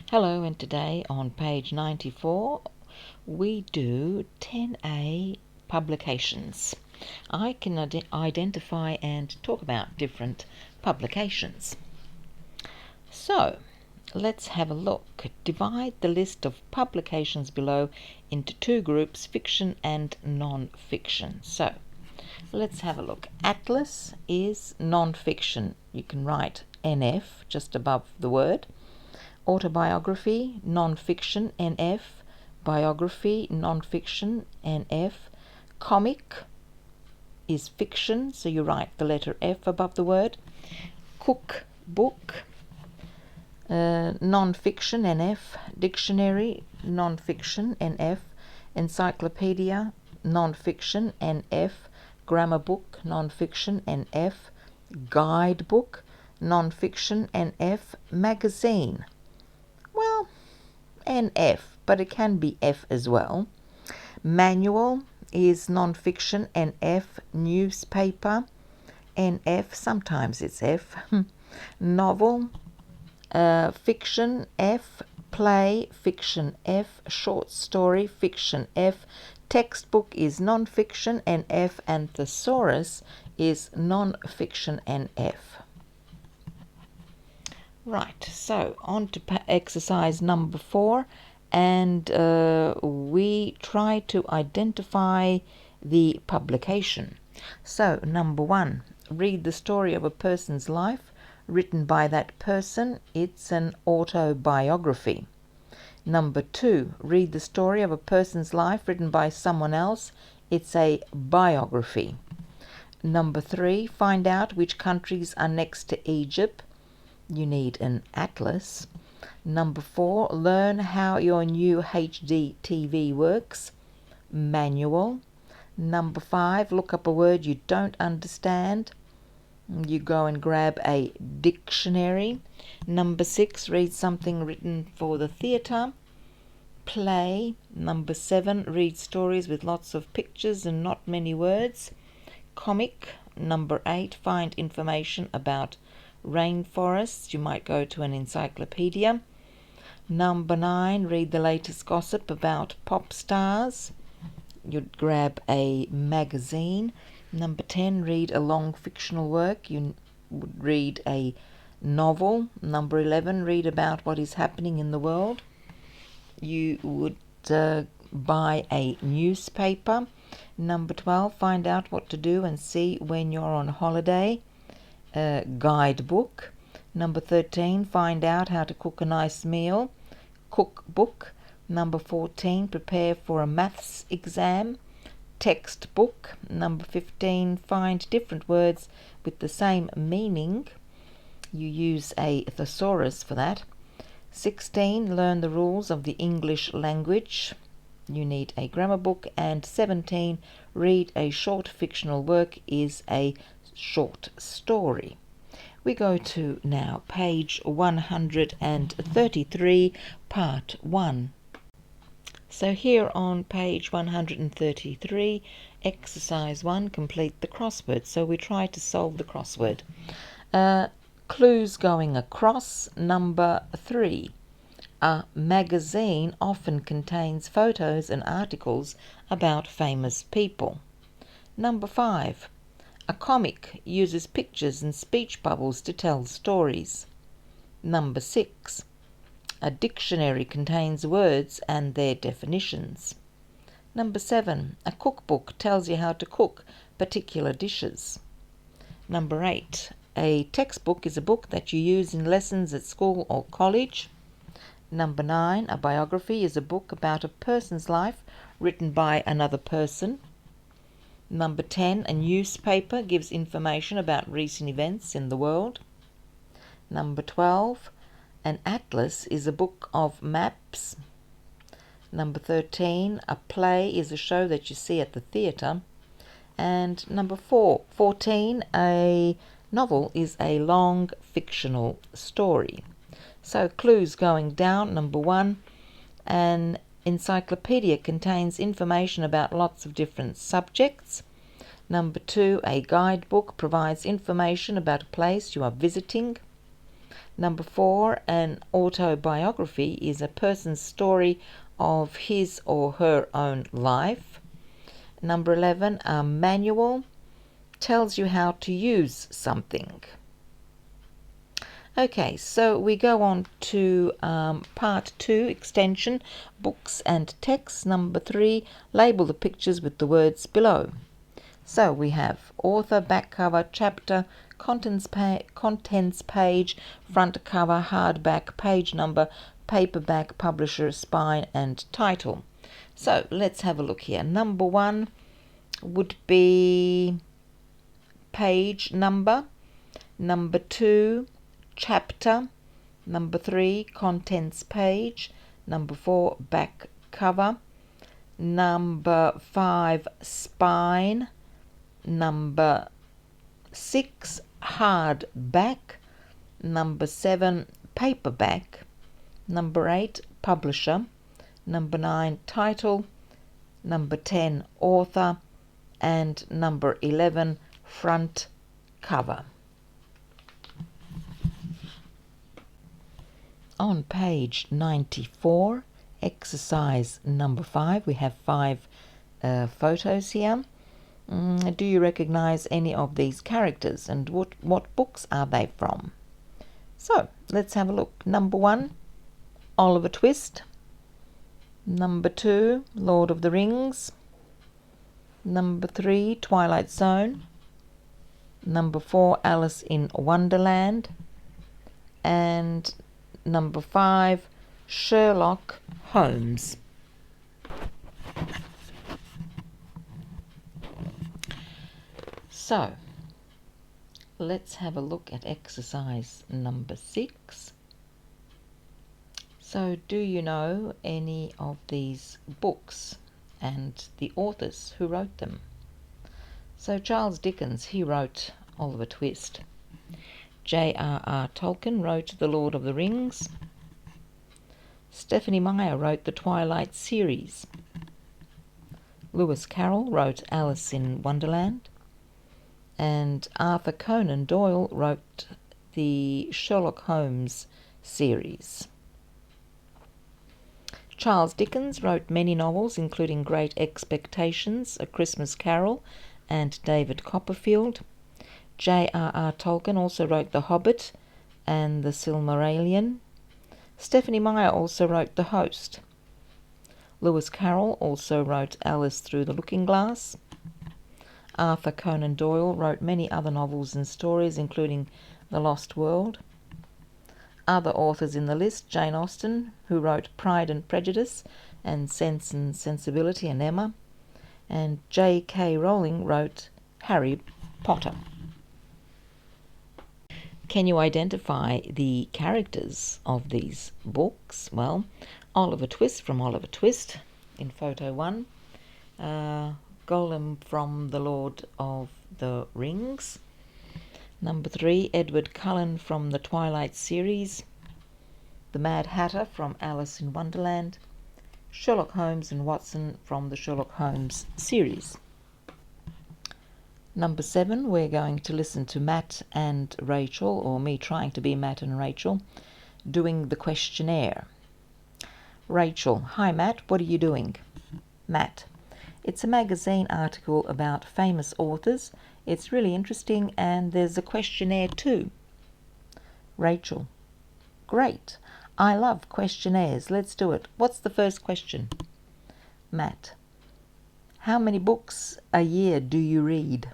Hello, and today on page 94 we do 10A publications. I can identify and talk about different publications. So, let's have a look. Divide the list of publications below into two groups, fiction and non-fiction. So, let's have a look. Atlas is non-fiction. You can write NF just above the word. Autobiography, non-fiction, NF. Biography, non-fiction, NF. Comic is fiction, so you write the letter F above the word. Cookbook, non-fiction, NF. Dictionary, non-fiction, NF. Encyclopedia, non-fiction, NF. Grammar book, non-fiction, NF. Guidebook, non-fiction, NF. Magazine, well, NF, but it can be F as well. Manual is non-fiction, NF. Newspaper, NF, sometimes it's F. Novel, fiction, F. Play, fiction, F. Short story, fiction, F. Textbook is non-fiction, NF. And thesaurus is non-fiction, NF. Right, so on to exercise number 4, and we try to identify the publication. So, number 1, read the story of a person's life written by that person. It's an autobiography. Number 2, read the story of a person's life written by someone else. It's a biography. Number 3, find out which countries are next to Egypt. You need an atlas. Number 4, learn how your new HD TV works. Manual. Number 5, look up a word you don't understand. You go and grab a dictionary. Number 6, read something written for the theatre. Play. Number 7, read stories with lots of pictures and not many words. Comic. Number 8, find information about rainforests. You might go to an encyclopedia. Number 9, read the latest gossip about pop stars. You'd grab a magazine. Number 10, read a long fictional work. You would read a novel. Number 11, read about what is happening in the world. You would buy a newspaper. Number 12, find out what to do and see when you're on holiday. Guidebook. Number 13, find out how to cook a nice meal. Cookbook. Number 14, prepare for a maths exam. Textbook. Number 15, find different words with the same meaning. You use a thesaurus for that. 16, learn the rules of the English language. You need a grammar book. And 17, read a short fictional work is a short story. We go to now page 133, part 1. So here on page 133, exercise 1, complete the crossword. So we try to solve the crossword. Clues going across. Number 3. A magazine often contains photos and articles about famous people. Number 5. A comic uses pictures and speech bubbles to tell stories. Number 6. A dictionary contains words and their definitions. Number 7. A cookbook tells you how to cook particular dishes. Number 8. A textbook is a book that you use in lessons at school or college. Number 9. A biography is a book about a person's life written by another person. Number 10, a newspaper gives information about recent events in the world. Number 12, an atlas is a book of maps. Number 13, a play is a show that you see at the theatre. And number 14, a novel is a long fictional story. So clues going down. Number 1, an encyclopedia contains information about lots of different subjects. Number 2, a guidebook provides information about a place you are visiting. Number 4, an autobiography is a person's story of his or her own life. Number 11, a manual tells you how to use something. Okay, so we go on to part 2, extension, books and text. Number 3, label the pictures with the words below. So we have author, back cover, chapter, contents page, front cover, hardback, page number, paperback, publisher, spine and title. So let's have a look here. Number 1 would be page number. Number 2, chapter. Number 3, contents page. Number 4, back cover. Number 5, spine. Number 6, hardback. Number 7, paperback. Number 8, publisher. Number 9, title. Number 10, author. And number 11, front cover. On page 94, exercise number 5, we have 5 photos here. Do you recognize any of these characters, and what books are they from? So let's have a look. Number 1, Oliver Twist. Number 2, Lord of the Rings. Number 3, Twilight Zone. Number 4, Alice in Wonderland. And number 5, Sherlock Holmes. So, let's have a look at exercise number 6. So, do you know any of these books and the authors who wrote them? So, Charles Dickens, he wrote Oliver Twist. J.R.R. Tolkien wrote The Lord of the Rings. Stephenie Meyer wrote the Twilight series. Lewis Carroll wrote Alice in Wonderland. And Arthur Conan Doyle wrote the Sherlock Holmes series. Charles Dickens wrote many novels, including Great Expectations, A Christmas Carol, and David Copperfield. J.R.R. Tolkien also wrote The Hobbit and The Silmarillion. Stephenie Meyer also wrote The Host. Lewis Carroll also wrote Alice Through the Looking Glass. Arthur Conan Doyle wrote many other novels and stories, including The Lost World. Other authors in the list: Jane Austen, who wrote Pride and Prejudice and Sense and Sensibility and Emma. And J.K. Rowling wrote Harry Potter. Can you identify the characters of these books? Well, Oliver Twist from Oliver Twist in photo 1. Gollum from The Lord of the Rings. Number 3, Edward Cullen from the Twilight series. The Mad Hatter from Alice in Wonderland. Sherlock Holmes and Watson from the Sherlock Holmes series. Number 7, we're going to listen to Matt and Rachel, or me trying to be Matt and Rachel, doing the questionnaire. Rachel: Hi Matt, what are you doing? Matt: It's a magazine article about famous authors. It's really interesting, and there's a questionnaire too. Rachel: Great. I love questionnaires. Let's do it. What's the first question? Matt: How many books a year do you read?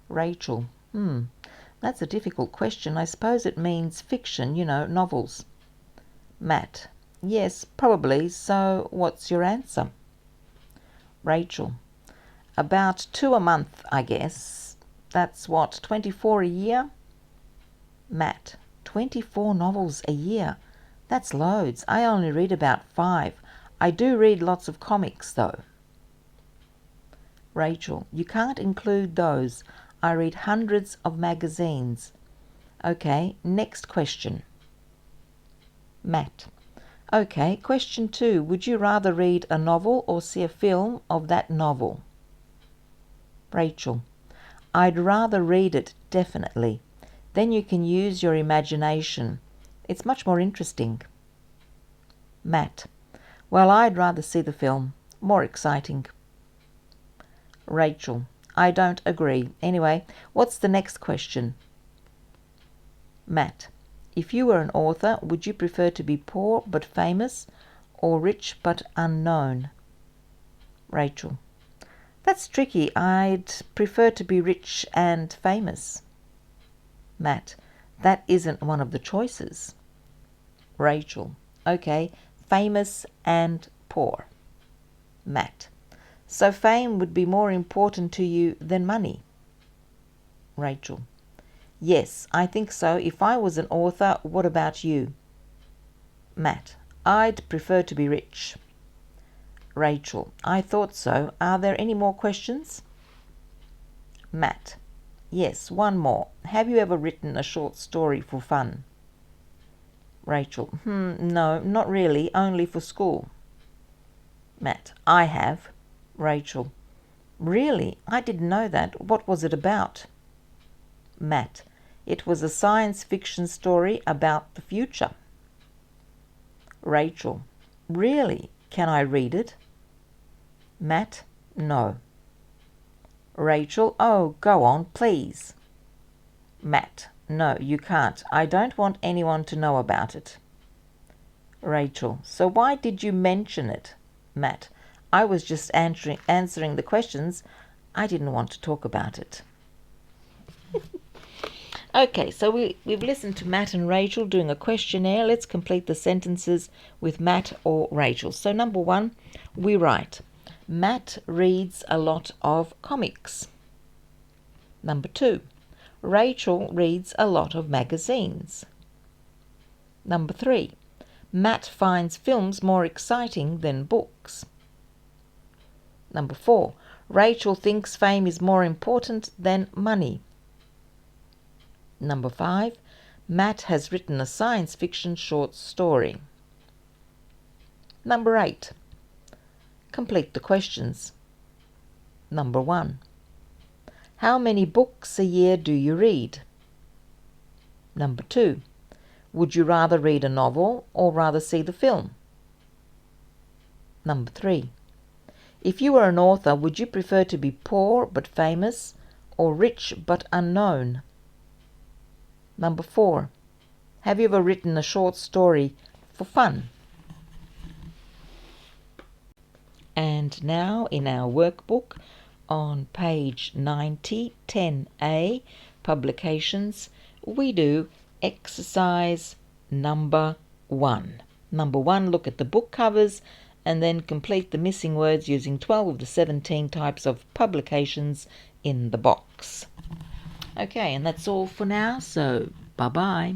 Rachel: That's a difficult question. I suppose it means fiction, novels. Matt: Yes, probably. So what's your answer? Rachel: About 2 a month, I guess. That's what, 24 a year? Matt: 24 novels a year? That's loads. I only read about 5. I do read lots of comics, though. Rachel: You can't include those. I read hundreds of magazines. Okay, next question. Matt: Okay, question 2. Would you rather read a novel or see a film of that novel? Rachel: I'd rather read it, definitely. Then you can use your imagination. It's much more interesting. Matt: Well, I'd rather see the film. More exciting. Rachel: I don't agree. Anyway, what's the next question? Matt: If you were an author, would you prefer to be poor but famous or rich but unknown? Rachel: That's tricky. I'd prefer to be rich and famous. Matt: That isn't one of the choices. Rachel: Okay, famous and poor. Matt: So fame would be more important to you than money? Rachel: Yes, I think so. If I was an author, what about you? Matt: I'd prefer to be rich. Rachel: I thought so. Are there any more questions? Matt: Yes, one more. Have you ever written a short story for fun? Rachel: No, not really, only for school. Matt: I have. Rachel: Really? I didn't know that. What was it about? Matt: It was a science fiction story about the future. Rachel: Really? Can I read it? Matt: No. Rachel: Oh, go on, please. Matt: No, you can't. I don't want anyone to know about it. Rachel: So why did you mention it? Matt: I was just answering the questions. I didn't want to talk about it. Okay, so we've listened to Matt and Rachel doing a questionnaire. Let's complete the sentences with Matt or Rachel. So number 1, we write, Matt reads a lot of comics. Number 2, Rachel reads a lot of magazines. Number 3, Matt finds films more exciting than books. Number 4, Rachel thinks fame is more important than money. Number 5, Matt has written a science fiction short story. Number 8, complete the questions. Number 1, how many books a year do you read? Number 2, would you rather read a novel or rather see the film? Number 3, if you were an author, would you prefer to be poor but famous or rich but unknown? Number 4, have you ever written a short story for fun? And now in our workbook on page 90, 10A, publications, we do exercise number 1. Number 1, look at the book covers and then complete the missing words using 12 of the 17 types of publications in the box. Okay, and that's all for now, so bye-bye.